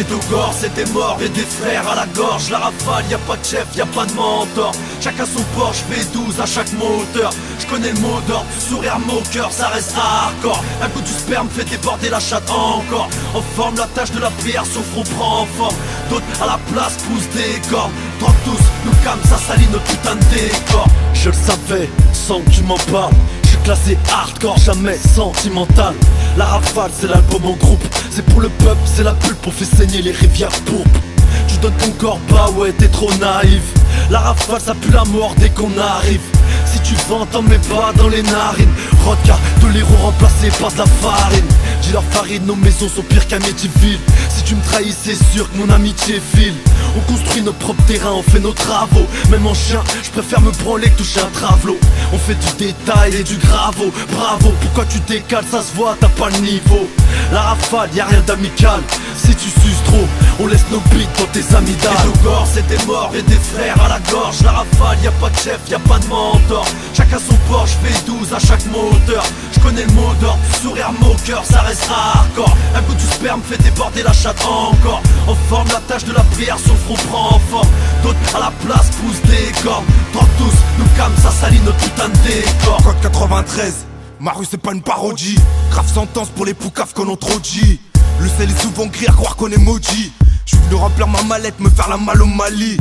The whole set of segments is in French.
Ghetto Gore, c'est des morts et des frères à la gorge. La rafale, y a pas de chef, y a pas de mentor. Chacun son Porsche V12 à chaque moteur. Je connais le mot d'ordre, sourire moqueur, ça reste hardcore. Un coup du sperme fait déborder la chatte encore. En forme, la tache de la pierre, son front prend forme. D'autres à la place poussent des cornes. Drogue tous, nous calme, ça salit notre putain de décor. Je le savais, sans que tu m'en parles. Je suis classé hardcore, jamais sentimental. La rafale, c'est l'album en groupe. C'est pour le peuple, c'est la pulpe, on fait saigner les rivières pourpres. Tu donnes ton corps, bah ouais, t'es trop naïf. La rafale, ça pue la mort dès qu'on arrive. Si tu vends, t'en mets pas dans les narines. Rodka, de l'héros remplacé par de la farine. Dis leur farine, nos maisons sont pires qu'un Métiville. Si tu me trahis, c'est sûr que mon amitié file. On construit notre propre terrain, on fait nos travaux. Même en chien, je préfère me branler que toucher un travelot. On fait du détail et du gravo. Bravo, pourquoi tu décales, ça se voit, t'as pas le niveau. La rafale, y'a rien d'amical. Si tu suces trop, on laisse nos bites dans tes amygdales. Ghetto Gore, c'est des morts et des frères à la gorge. La rafale, y'a pas de chef, y'a pas de mentor. Chacun son Porsche V12 à chaque moteur. Je connais le mot d'ordre, sourire moqueur, ça reste hardcore. Un coup du sperme fait déborder la chatte encore. En forme, la tache de la pierre, son front prend forme. D'autres à la place poussent des cornes. Drogue tous, nous calme, ça salit notre putain de décor. Code 93, ma rue c'est pas une parodie. Grave sentence pour les poucaves qu'on a trop dit. Le sel est souvent gris à croire qu'on est maudit. Je suis venu remplir ma mallette, me faire la malle au Mali.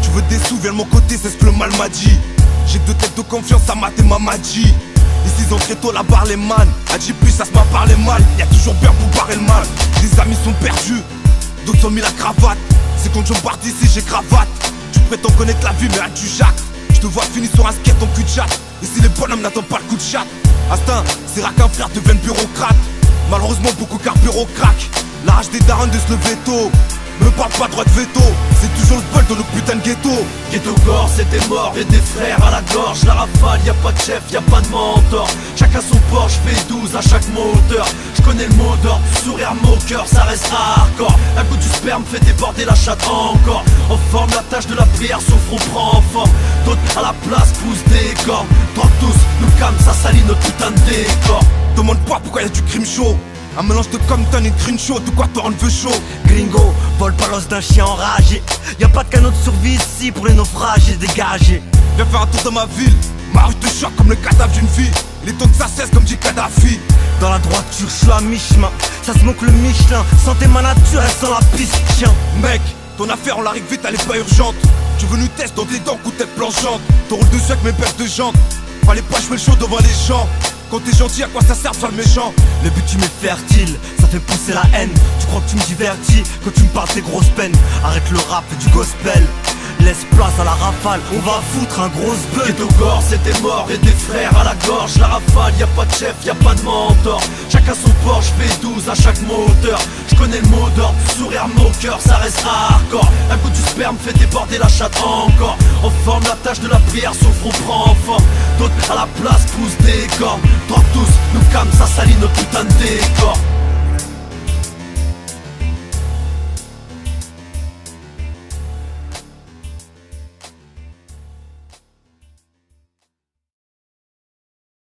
Tu veux des sous, viens de mon côté, c'est ce que le mal m'a dit. J'ai deux têtes de confiance, à mater ma magie. Ici ils ont très tôt la barre les man. A dit plus ça se m'a parlé mal. Y'a toujours bien pour barrer le mal. Les amis sont perdus, d'autres ont mis la cravate. C'est quand je pars d'ici j'ai cravate. Tu prétends connaître la vie mais tu jacques. Je te vois finir sur un skate en cul de chat. Ici les bonhommes n'attendent pas le coup de chat. Astin, c'est rare qu'un frère devienne bureaucrate. Malheureusement beaucoup carburant crack. La rage des darons de se lever tôt. Me parle pas droit de veto, c'est toujours le bol dans nos putains de ghetto. Ghetto Gore, c'est des morts et des frères à la gorge. La rafale, y'a pas de chef, y'a pas de mentor. Chacun son Porsche V12 à chaque moteur. Je connais le mot d'ordre, sourire moqueur, ça reste hardcore. Un coup du sperme fait déborder la chatte encore. En forme, la tache de la pierre, son front prend forme. D'autres à la place poussent des cornes. Drogue tous, nous calme, ça salit notre putain de décor. Demande pas pourquoi y'a du crime chaud. Un mélange de Compton et de Crenshaw, de quoi te rendre veut chaud. Gringo, vole pas l'os d'un chien enragé. Y'a pas de canot de survie ici pour les naufragés dégagés. Viens faire un tour dans ma ville. Ma rue te choque comme le cadavre d'une fille. Il est temps que ça cesse comme dit Kadhafi. Dans la droiture, je suis à mi-chemin. Ça se moque le Michelin. Santé ma nature, elle sent la piste, tiens. Mec, ton affaire on l'arrive vite, elle est pas urgente. Tu veux nous tester dans tes dents, coup de tête planchante. Ton rôle dessus avec mes paires de jantes. Fallait pas jouer le show devant les gens. Quand t'es gentil, à quoi ça sert de faire le méchant? Le bitume est fertile, ça fait pousser la haine. Tu crois que tu me divertis quand tu me parles tes grosses peines. Arrête le rap et du gospel. Laisse place à la rafale, on va foutre un gros bœuf. Ghetto Gore, c'est des morts et des frères à la gorge. La rafale, y'a pas de chef, y'a pas de mentor. Chacun son Porsche V12 à chaque moteur. Je connais le mot d'ordre, sourire moqueur, ça reste hardcore. Un coup du sperme fait déborder la chatte encore. En forme, la tache de la pierre, son front prend forme. D'autres à la place poussent des cornes. Drogue tous, nous calme, ça salit notre putain de décor.